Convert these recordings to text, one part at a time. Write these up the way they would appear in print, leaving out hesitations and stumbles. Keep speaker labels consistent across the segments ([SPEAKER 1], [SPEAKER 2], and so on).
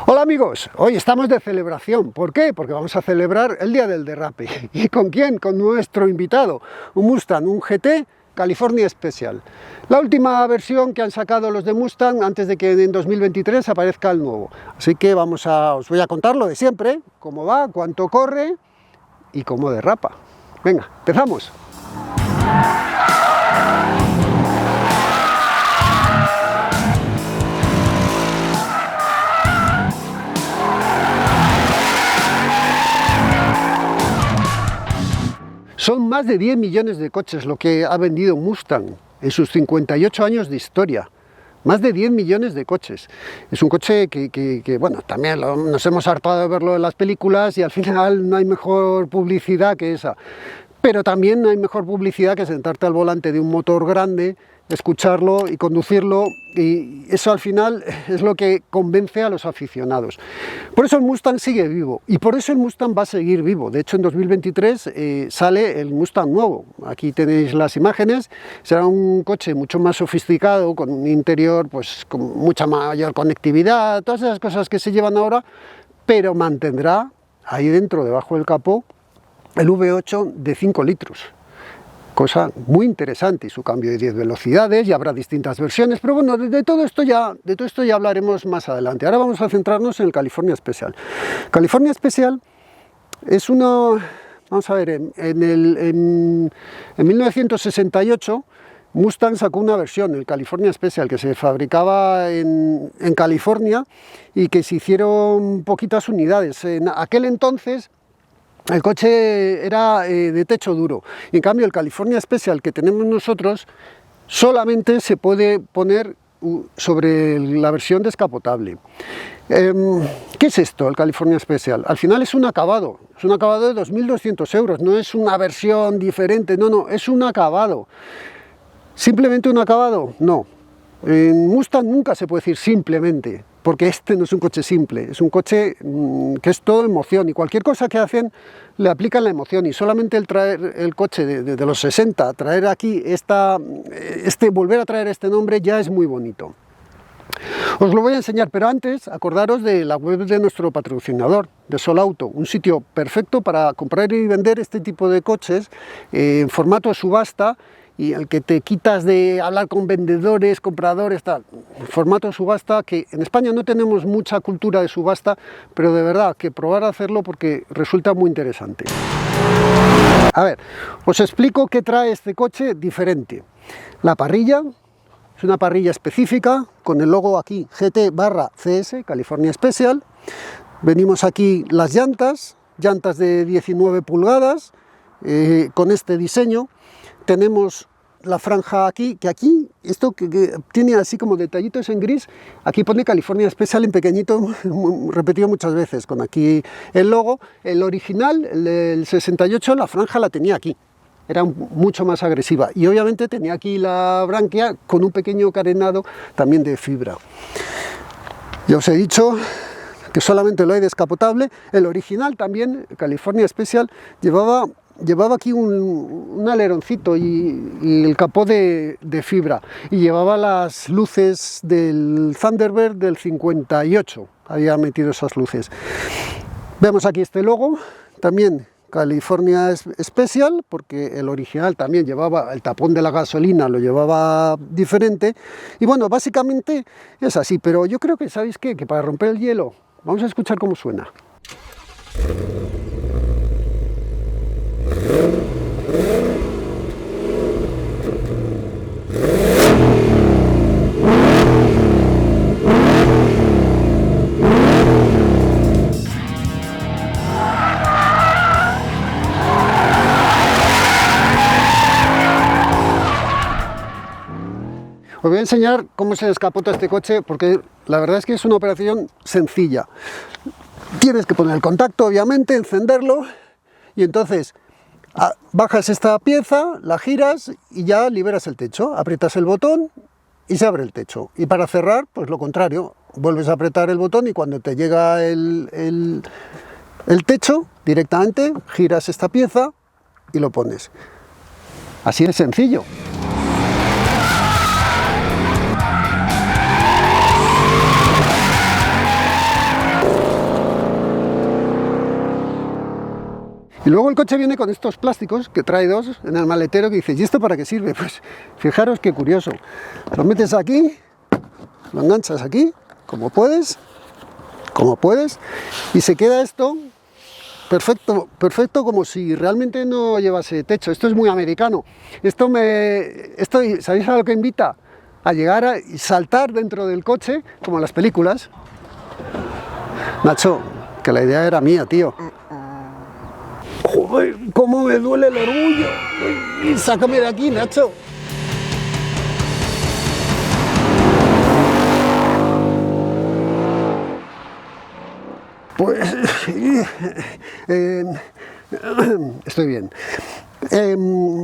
[SPEAKER 1] Hola amigos, hoy estamos de celebración. ¿Por qué? Porque vamos a celebrar el Día del Derrape. ¿Y con quién? Con nuestro invitado, un Mustang, un GT California Special. La última versión que han sacado los de Mustang antes de que en 2023 aparezca el nuevo. Así que os voy a contar lo de siempre, cómo va, cuánto corre y cómo derrapa. Venga, empezamos. Son más de 10 millones de coches lo que ha vendido Mustang en sus 58 años de historia. Más de 10 millones de coches. Es un coche que bueno, también nos hemos hartado de verlo en las películas y al final no hay mejor publicidad que esa. Pero también no hay mejor publicidad que sentarte al volante de un motor grande, escucharlo y conducirlo, y eso al final es lo que convence a los aficionados. Por eso el Mustang sigue vivo y por eso el Mustang va a seguir vivo. De hecho, en 2023 sale el Mustang nuevo. Aquí tenéis las imágenes. Será un coche mucho más sofisticado, con un interior pues con mucha mayor conectividad, todas esas cosas que se llevan ahora, pero mantendrá ahí dentro, debajo del capó, el V8 de 5 litros. Cosa muy interesante, y su cambio de 10 velocidades, y habrá distintas versiones, pero bueno, de todo esto ya hablaremos más adelante. Ahora vamos a centrarnos en el California Special. California Special es uno, vamos a ver, en 1968 Mustang sacó una versión, el California Special, que se fabricaba en California y que se hicieron poquitas unidades. En aquel entonces el coche era de techo duro, y en cambio el California Special que tenemos nosotros solamente se puede poner sobre la versión descapotable. ¿Qué es esto, el California Special? Al final es un acabado de 2.200 euros, no es una versión diferente, no, es un acabado. ¿Simplemente un acabado? No. En Mustang nunca se puede decir simplemente, porque este no es un coche simple, es un coche que es todo emoción, y cualquier cosa que hacen le aplican la emoción, y solamente el traer el coche de los 60, traer aquí volver a traer este nombre ya es muy bonito. Os lo voy a enseñar, pero antes acordaros de la web de nuestro patrocinador, de Solauto, un sitio perfecto para comprar y vender este tipo de coches en formato de subasta, y el que te quitas de hablar con vendedores, compradores, tal, formato de subasta, que en España no tenemos mucha cultura de subasta, pero de verdad que probar a hacerlo porque resulta muy interesante. A ver, os explico qué trae este coche diferente. La parrilla es una parrilla específica, con el logo aquí GT/CS, California Special. Venimos aquí las llantas de 19 pulgadas, con este diseño. Tenemos la franja aquí, esto que tiene así como detallitos en gris, aquí pone California Special en pequeñito, repetido muchas veces, con aquí el logo. El original, el 68, la franja la tenía aquí, era mucho más agresiva, y obviamente tenía aquí la branquia con un pequeño carenado también de fibra. Ya os he dicho que solamente lo hay descapotable. El original también, California Special, llevaba aquí un aleroncito y el capó de fibra, y llevaba las luces del Thunderbird del 58, había metido esas luces. Vemos aquí este logo, también California Special, porque el original también llevaba el tapón de la gasolina, lo llevaba diferente, y bueno, básicamente es así, pero yo creo que, ¿sabéis qué? Que para romper el hielo, vamos a escuchar cómo suena. Os voy a enseñar cómo se descapota este coche, porque la verdad es que es una operación sencilla. Tienes que poner el contacto, obviamente, encenderlo, y entonces bajas esta pieza, la giras y ya liberas el techo. Aprietas el botón y se abre el techo. Y para cerrar, pues lo contrario, vuelves a apretar el botón y cuando te llega el techo, directamente giras esta pieza y lo pones. Así de sencillo. Y luego el coche viene con estos plásticos, que trae dos en el maletero, que dices, ¿y esto para qué sirve? Pues fijaros qué curioso. Lo metes aquí, lo enganchas aquí, como puedes, y se queda esto perfecto, perfecto, como si realmente no llevase techo. Esto es muy americano. Esto, ¿sabéis a lo que invita? A llegar a saltar dentro del coche, como en las películas. Nacho, que la idea era mía, tío. Joder, cómo me duele el orgullo. Sácame de aquí, Nacho. Pues estoy bien.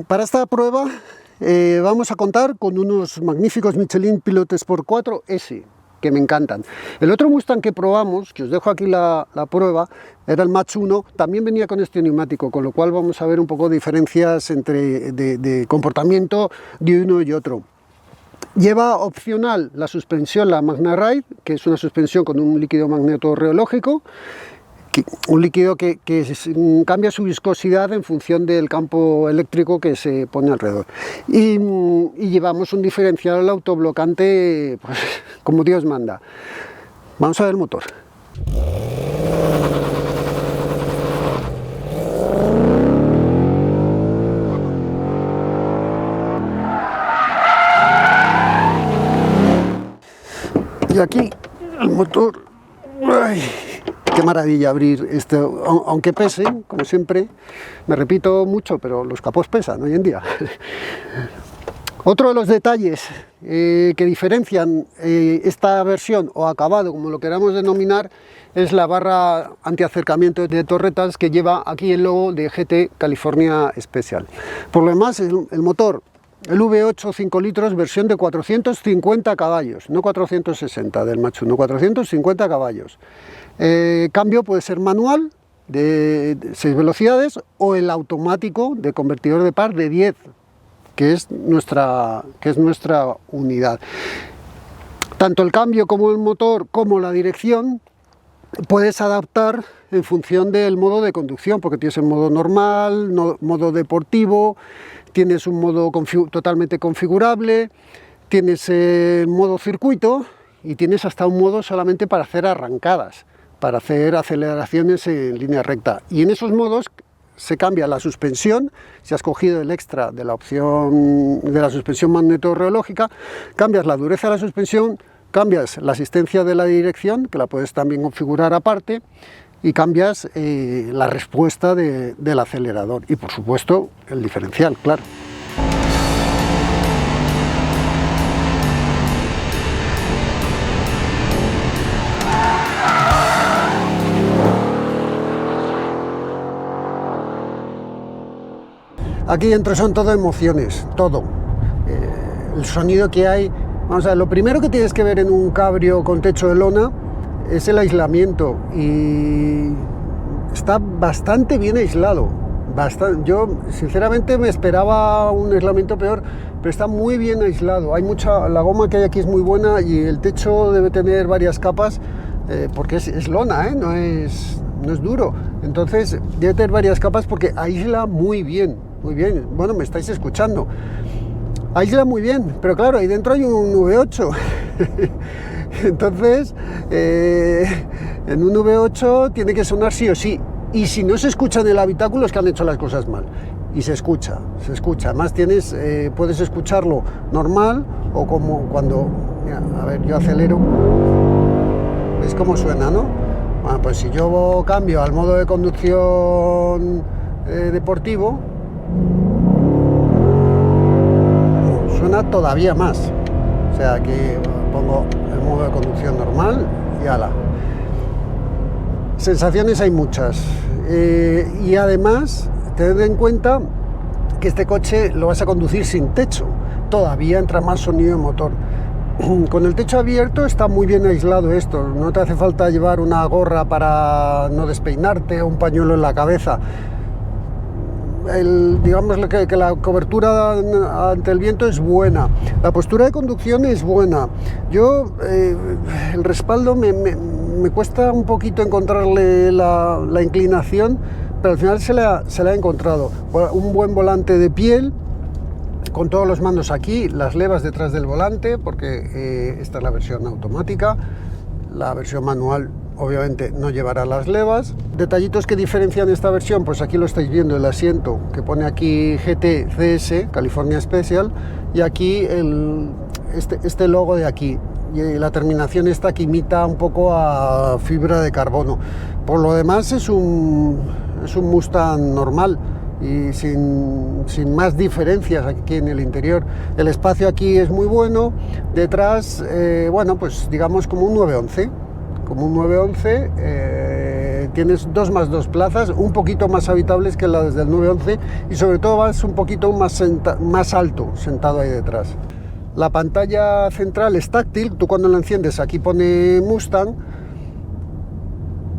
[SPEAKER 1] Para esta prueba vamos a contar con unos magníficos Michelin Pilot Sport 4S, que me encantan. El otro Mustang que probamos, que os dejo aquí la prueba, era el Mach 1, también venía con este neumático, con lo cual vamos a ver un poco de diferencias de comportamiento de uno y otro. Lleva opcional la suspensión, la MagnaRide, que es una suspensión con un líquido magnetorreológico, un líquido que cambia su viscosidad en función del campo eléctrico que se pone alrededor. Y llevamos un diferencial autoblocante, pues, como Dios manda. Vamos a ver el motor. Y aquí el motor, ¡ay! Qué maravilla abrir esto, aunque pese, como siempre, me repito mucho, pero los capós pesan hoy en día. Otro de los detalles que diferencian esta versión o acabado, como lo queramos denominar, es la barra antiacercamiento de torretas que lleva aquí el logo de GT California Special. Por lo demás, el motor, el V8 5 litros, versión de 450 caballos, no 460 del Mach 1, 450 caballos. Cambio puede ser manual de 6 velocidades o el automático de convertidor de par de 10, que es nuestra unidad. Tanto el cambio como el motor como la dirección puedes adaptar en función del modo de conducción, porque tienes el modo normal, modo deportivo, tienes un modo totalmente configurable, tienes el modo circuito y tienes hasta un modo solamente para hacer arrancadas, para hacer aceleraciones en línea recta. Y en esos modos se cambia la suspensión. Si has cogido el extra de la opción de la suspensión magnetorreológica, cambias la dureza de la suspensión, cambias la asistencia de la dirección, que la puedes también configurar aparte, y cambias la respuesta del acelerador y, por supuesto, el diferencial, claro. Aquí dentro son todo emociones, todo. El sonido que hay. Vamos a ver, lo primero que tienes que ver en un cabrio con techo de lona es el aislamiento, y está bastante bien aislado. Yo sinceramente me esperaba un aislamiento peor, pero está muy bien aislado. La goma que hay aquí es muy buena y el techo debe tener varias capas, porque es lona, no es duro. Entonces debe tener varias capas porque aísla muy bien, muy bien. Bueno, me estáis escuchando. Aísla muy bien, pero claro, ahí dentro hay un V8. Entonces, en un V8 tiene que sonar sí o sí. Y si no se escucha en el habitáculo es que han hecho las cosas mal. Y se escucha. Además puedes escucharlo normal o como cuando... Mira, a ver, yo acelero. ¿Veis cómo suena, no? Bueno, pues si yo cambio al modo de conducción deportivo, suena todavía más. O sea que pongo el modo de conducción normal y ala. Sensaciones hay muchas, y además tened en cuenta que este coche lo vas a conducir sin techo, todavía entra más sonido de motor. Con el techo abierto está muy bien aislado esto, no te hace falta llevar una gorra para no despeinarte o un pañuelo en la cabeza. Digamos que la cobertura ante el viento es buena, la postura de conducción es buena. El respaldo me cuesta un poquito encontrarle la inclinación, pero al final se la ha encontrado. Un buen volante de piel, con todos los mandos aquí, las levas detrás del volante, porque esta es la versión automática. La versión manual obviamente no llevará las levas. Detallitos que diferencian esta versión, pues aquí lo estáis viendo, el asiento que pone aquí GT CS, California Special, y aquí este logo de aquí, y la terminación esta que imita un poco a fibra de carbono. Por lo demás es un Mustang normal y sin más diferencias aquí en el interior. El espacio aquí es muy bueno, detrás, bueno, pues digamos como un 911. Como un 911, tienes 2 más 2 plazas, un poquito más habitables que las del 911, y sobre todo vas un poquito más alto sentado ahí detrás. La pantalla central es táctil, tú cuando la enciendes aquí pone Mustang,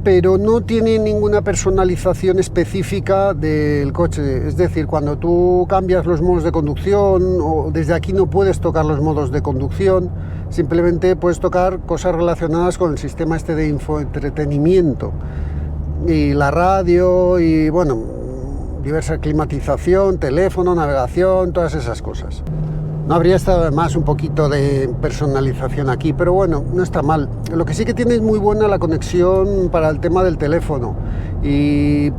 [SPEAKER 1] pero no tiene ninguna personalización específica del coche. Es decir, cuando tú cambias los modos de conducción, o desde aquí no puedes tocar los modos de conducción, simplemente puedes tocar cosas relacionadas con el sistema este de infoentretenimiento y la radio y bueno, diversa climatización, teléfono, navegación, todas esas cosas. No habría estado de más un poquito de personalización aquí, pero bueno, no está mal. Lo que sí que tiene es muy buena la conexión para el tema del teléfono, y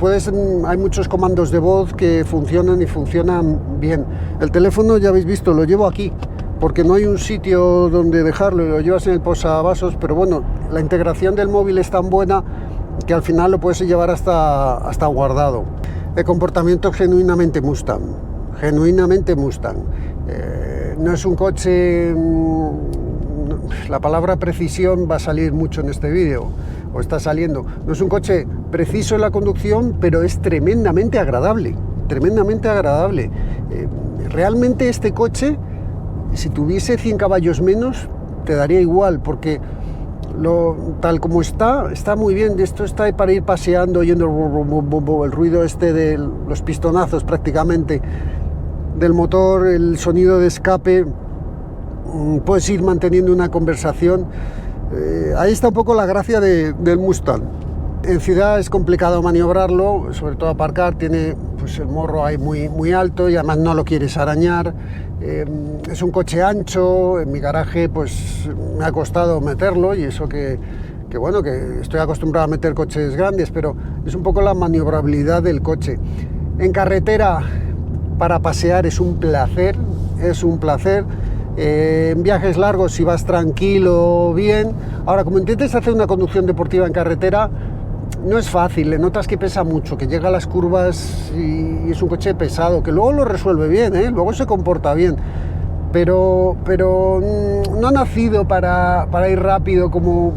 [SPEAKER 1] hay muchos comandos de voz que funcionan y funcionan bien. El teléfono, ya habéis visto, lo llevo aquí porque no hay un sitio donde dejarlo y lo llevas en el posavasos, pero bueno, la integración del móvil es tan buena que al final lo puedes llevar hasta guardado. El comportamiento es genuinamente Mustang, no es un coche, la palabra precisión va a salir mucho en este vídeo, o está saliendo. No es un coche preciso en la conducción, pero es tremendamente agradable, realmente este coche, si tuviese 100 caballos menos, te daría igual, porque tal como está muy bien. Esto está para ir paseando, oyendo el ruido este de los pistonazos prácticamente del motor, el sonido de escape, puedes ir manteniendo una conversación. Ahí está un poco la gracia del Mustang. En ciudad es complicado maniobrarlo, sobre todo aparcar, tiene pues el morro ahí muy alto y además no lo quieres arañar. Es un coche ancho, en mi garaje pues me ha costado meterlo, y eso que bueno, que estoy acostumbrado a meter coches grandes, pero es un poco la maniobrabilidad del coche. En carretera, para pasear es un placer, en viajes largos, si vas tranquilo, bien. Ahora, como intentes hacer una conducción deportiva en carretera, no es fácil, le notas que pesa mucho, que llega a las curvas y es un coche pesado, que luego lo resuelve bien, luego se comporta bien, pero no ha nacido para ir rápido como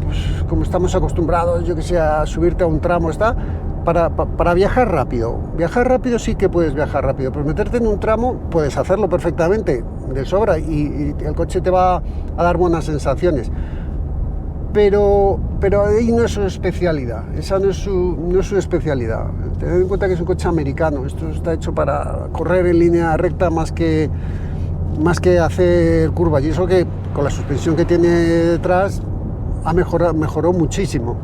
[SPEAKER 1] estamos acostumbrados, yo que sé, a subirte a un tramo. Está para viajar rápido. Viajar rápido sí que puedes viajar rápido, pero meterte en un tramo puedes hacerlo perfectamente, de sobra, y el coche te va a dar buenas sensaciones. Pero ahí no es su especialidad, esa no es su especialidad. Tened en cuenta que es un coche americano, esto está hecho para correr en línea recta más que hacer curvas, y eso que con la suspensión que tiene detrás mejoró muchísimo.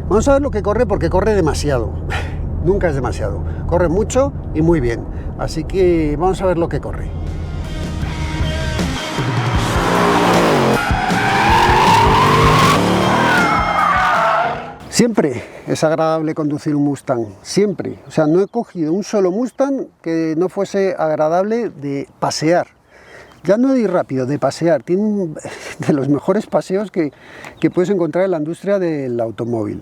[SPEAKER 1] Vamos a ver lo que corre, porque corre demasiado, nunca es demasiado, corre mucho y muy bien, así que vamos a ver lo que corre. Siempre es agradable conducir un Mustang, siempre. O sea, no he cogido un solo Mustang que no fuese agradable de pasear. Ya no de ir rápido, de pasear. Tiene de los mejores paseos que puedes encontrar en la industria del automóvil.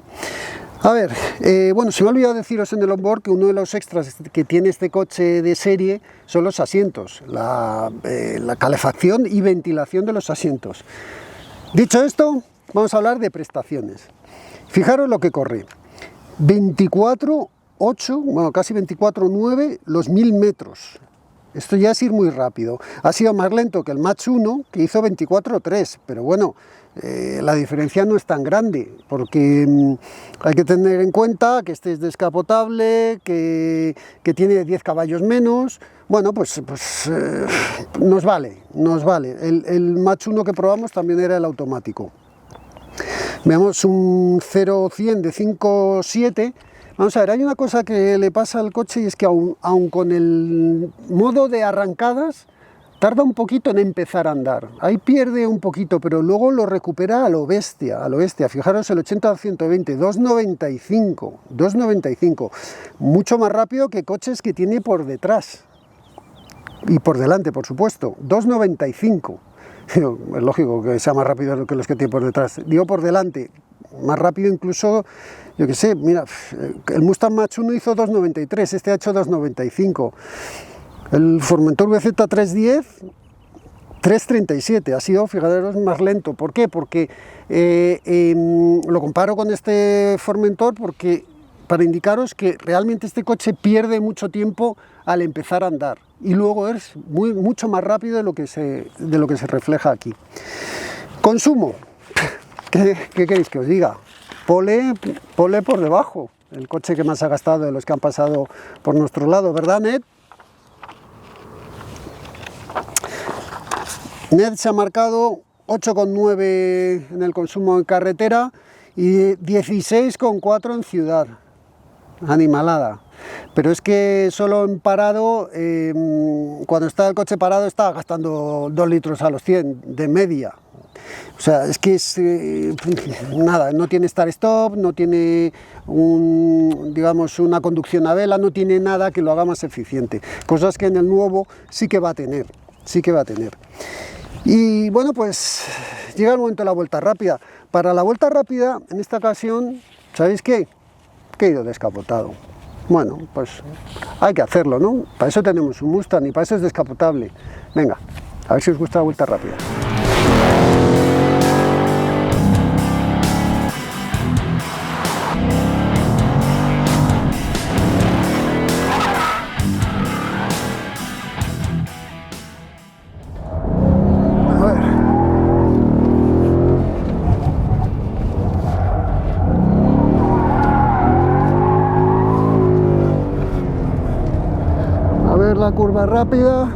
[SPEAKER 1] A ver, bueno, se me ha olvidado deciros en el onboard que uno de los extras que tiene este coche de serie son los asientos, la calefacción y ventilación de los asientos. Dicho esto, vamos a hablar de prestaciones. Fijaros lo que corre, 24.8, bueno, casi 24.9 los 1000 metros. Esto ya es ir muy rápido. Ha sido más lento que el Mach 1, que hizo 24.3, pero bueno, la diferencia no es tan grande, porque hay que tener en cuenta que este es descapotable, que tiene 10 caballos menos. Bueno, pues nos vale. El Mach 1 que probamos también era el automático. Veamos un 0-100 de 5.7, Vamos a ver, hay una cosa que le pasa al coche y es que aun con el modo de arrancadas, tarda un poquito en empezar a andar. Ahí pierde un poquito, pero luego lo recupera a lo bestia, a lo bestia. Fijaros el 80-120, 2,95, mucho más rápido que coches que tiene por detrás. Y por delante, por supuesto, 2,95. Es lógico que sea más rápido que los que tiene por detrás. Digo por delante, más rápido incluso, yo que sé, mira, el Mustang Mach-1 hizo 2,93, este ha hecho 2,95. El Formentor VZ310, 3,37, ha sido, fijaros, más lento. ¿Por qué? Porque lo comparo con este Formentor porque para indicaros que realmente este coche pierde mucho tiempo al empezar a andar y luego es mucho más rápido de lo que se refleja aquí. Consumo, ¿qué queréis que os diga? Pole por debajo, el coche que más ha gastado de los que han pasado por nuestro lado, ¿verdad, Ned? Ned se ha marcado 8,9 en el consumo en carretera y 16,4 en ciudad. Animalada. Pero es que solo en parado, cuando está el coche parado, está gastando 2 litros a los 100 de media. O sea, es que es nada, no tiene start-stop, no tiene digamos, una conducción a vela, no tiene nada que lo haga más eficiente. Cosas que en el nuevo sí que va a tener, sí que va a tener. Y bueno, pues llega el momento de la vuelta rápida. Para la vuelta rápida, en esta ocasión, ¿sabéis qué? Que he ido descapotado. Bueno, pues hay que hacerlo, ¿no? Para eso tenemos un Mustang y para eso es descapotable. Venga, a ver si os gusta la vuelta rápida. La curva rápida.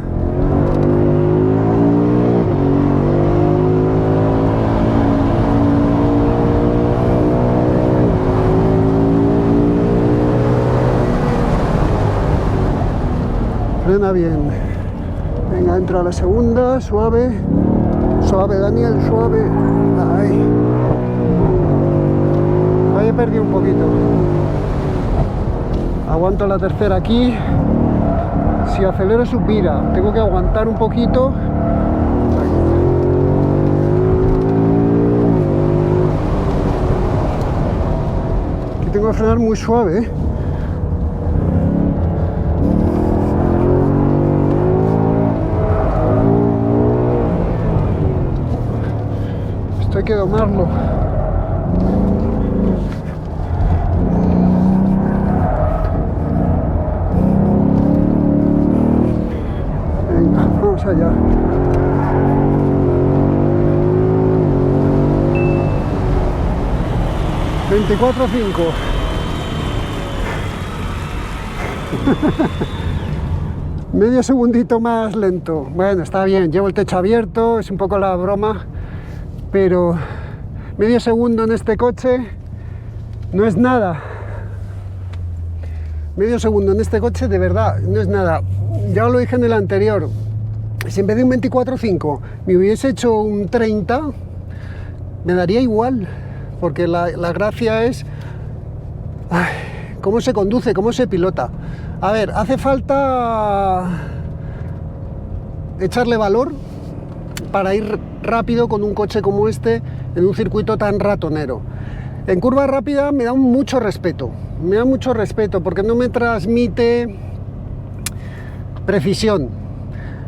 [SPEAKER 1] Frena bien. Venga, entra a la segunda, suave. Suave, Daniel, suave. Ahí. Ahí he perdido un poquito. Aguanto la tercera aquí. Si acelero subirá, tengo que aguantar un poquito. Aquí tengo que frenar muy suave, ¿eh? Esto hay que domarlo. Vamos allá. $24,5. Medio segundito más lento. Bueno, está bien, llevo el techo abierto, es un poco la broma, pero medio segundo en este coche no es nada. Medio segundo en este coche de verdad no es nada. Ya lo dije en el anterior, si en vez de un 24,5 me hubiese hecho un 30, me daría igual, porque la gracia es cómo se conduce, cómo se pilota. A ver, hace falta echarle valor para ir rápido con un coche como este en un circuito tan ratonero. En curva rápida me da mucho respeto, porque no me transmite precisión.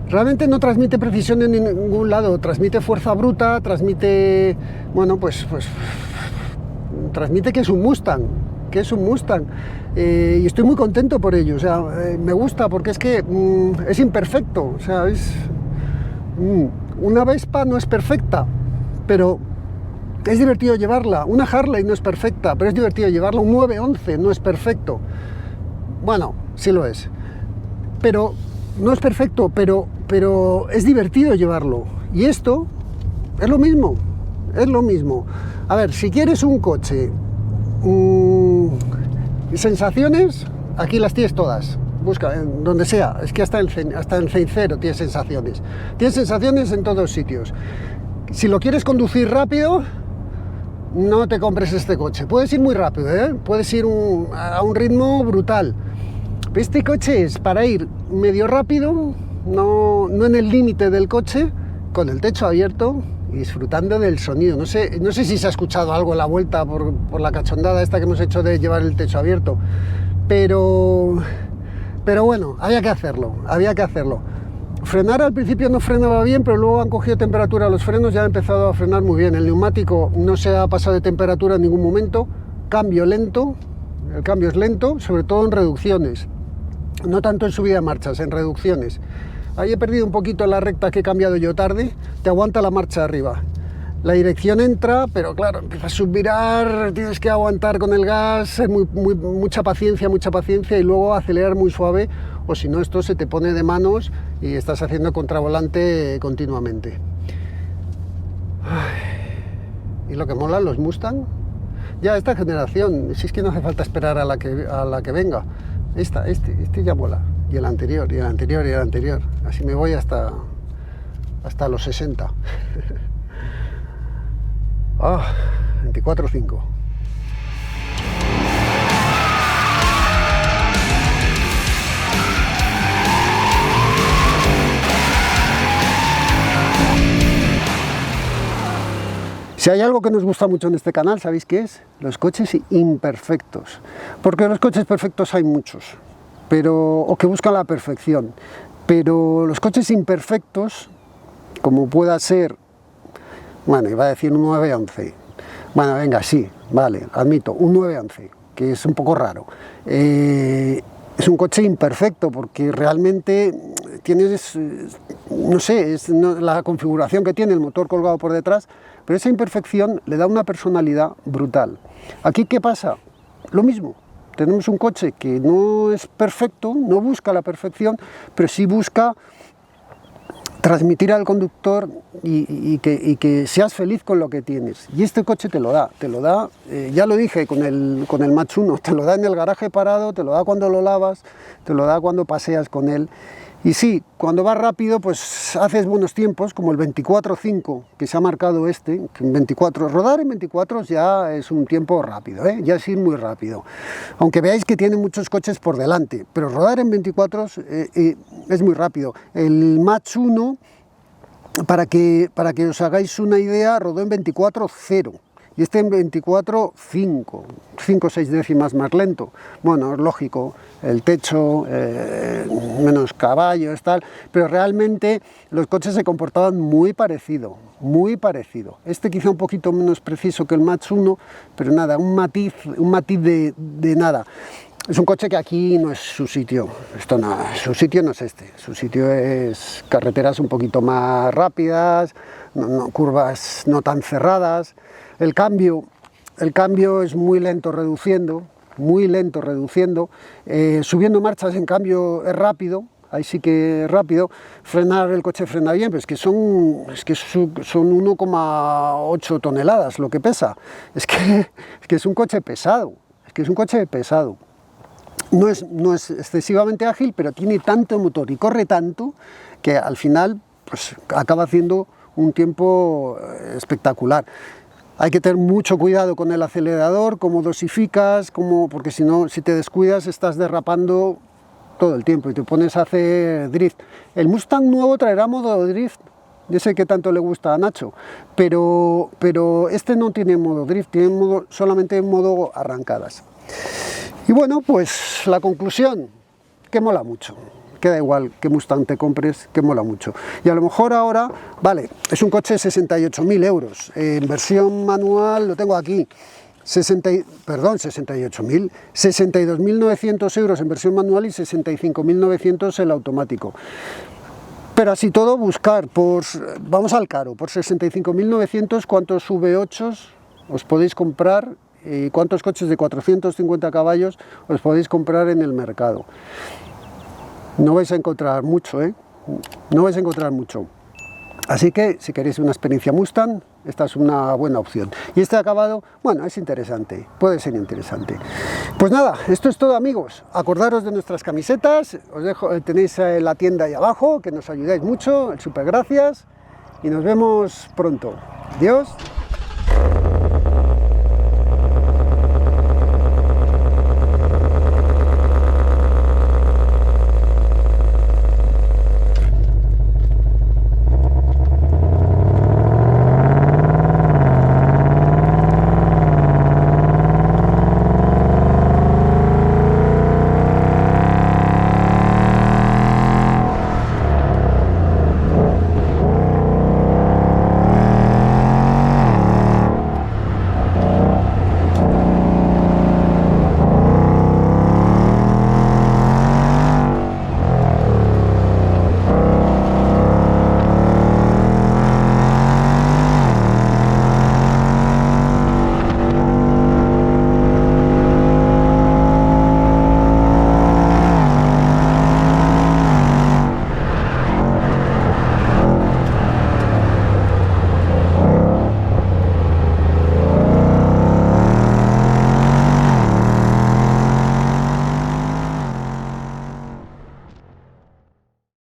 [SPEAKER 1] Realmente no transmite precisión en ningún lado, transmite fuerza bruta, transmite, bueno, pues transmite que es un Mustang, y estoy muy contento por ello. O sea, me gusta porque es que es imperfecto, o sea, una Vespa no es perfecta, pero es divertido llevarla. Una Harley no es perfecta, pero es divertido llevarla. Un 911 no es perfecto, bueno, sí lo es, pero no es perfecto, pero es divertido llevarlo. Y esto es lo mismo, A ver, si quieres un coche Sensaciones, aquí las tienes todas. Busca, en donde sea, es que hasta en Cenicero tienes sensaciones. Tienes sensaciones en todos sitios. Si lo quieres conducir rápido, no te compres este coche. Puedes ir muy rápido, puedes ir a un ritmo brutal. Este coche es para ir medio rápido, no en el límite del coche, con el techo abierto y disfrutando del sonido. No sé si se ha escuchado algo en la vuelta por la cachondada esta que hemos hecho de llevar el techo abierto, pero bueno, había que hacerlo. Frenar al principio no frenaba bien, pero luego han cogido temperatura los frenos y han empezado a frenar muy bien. El neumático no se ha pasado de temperatura en ningún momento. Cambio lento, el cambio es lento, sobre todo en reducciones. No tanto en subida de marchas, en reducciones. Ahí he perdido un poquito la recta que he cambiado yo tarde, te aguanta la marcha arriba. La dirección entra, pero claro, empieza a subvirar, tienes que aguantar con el gas, mucha paciencia y luego acelerar muy suave, o si no esto se te pone de manos y estás haciendo contravolante continuamente. Y lo que mola los Mustang, ya esta generación, si es que no hace falta esperar a la que venga, este ya mola, y el anterior, así me voy hasta los 60. 24.5. Si hay algo que nos gusta mucho en este canal, ¿sabéis qué es? Los coches imperfectos. Porque los coches perfectos hay muchos, o que buscan la perfección. Pero los coches imperfectos, como pueda ser, bueno, iba a decir un 911. Bueno, venga, sí, vale, admito, un 911, que es un poco raro. Es un coche imperfecto porque realmente tienes, no sé, la configuración que tiene el motor colgado por detrás, pero esa imperfección le da una personalidad brutal. Aquí, ¿qué pasa? Lo mismo. Tenemos un coche que no es perfecto, no busca la perfección, pero sí busca transmitir al conductor y que seas feliz con lo que tienes. Y este coche te lo da, ya lo dije con el Mach 1, te lo da en el garaje parado, te lo da cuando lo lavas, te lo da cuando paseas con él. Y sí, cuando vas rápido, pues haces buenos tiempos, como el 24.5 que se ha marcado que en 24, rodar en 24 ya es un tiempo rápido, ya es ir muy rápido. Aunque veáis que tiene muchos coches por delante, pero rodar en 24 es muy rápido. El Mach 1, para que os hagáis una idea, rodó en 24.0. Y este en 24.5, 5 o 6 décimas más lento. Bueno, es lógico, el techo, menos caballos, tal, pero realmente los coches se comportaban muy parecido. Este quizá un poquito menos preciso que el Mach 1, pero nada, un matiz de nada. Es un coche que aquí no es su sitio, su sitio no es este, su sitio es carreteras un poquito más rápidas, curvas no tan cerradas. El cambio es muy lento reduciendo, subiendo marchas en cambio es rápido, ahí sí que es rápido, frenar el coche frena bien, pero es que son 1,8 toneladas lo que pesa, es que es un coche pesado, No es excesivamente ágil, pero tiene tanto motor y corre tanto que al final pues, acaba haciendo un tiempo espectacular. Hay que tener mucho cuidado con el acelerador, cómo dosificas, porque si no, si te descuidas, estás derrapando todo el tiempo y te pones a hacer drift. El Mustang nuevo traerá modo drift, yo sé que tanto le gusta a Nacho, pero este no tiene modo drift, tiene solamente modo arrancadas. Y bueno, pues la conclusión, que mola mucho. Queda igual qué Mustang te compres, que mola mucho. Y a lo mejor ahora, vale, es un coche de 68.000 euros. En versión manual, lo tengo aquí, 62.900 euros en versión manual y 65.900 el automático. Pero así todo, buscar, vamos al caro, por 65.900, ¿cuántos V8 os podéis comprar? ¿Y cuántos coches de 450 caballos os podéis comprar en el mercado? No vais a encontrar mucho, No vais a encontrar mucho. Así que, si queréis una experiencia Mustang, esta es una buena opción. Y este acabado, bueno, es interesante, puede ser interesante. Pues nada, esto es todo, amigos. Acordaros de nuestras camisetas, os dejo, tenéis la tienda ahí abajo, que nos ayudáis mucho, súper gracias, y nos vemos pronto. Adiós.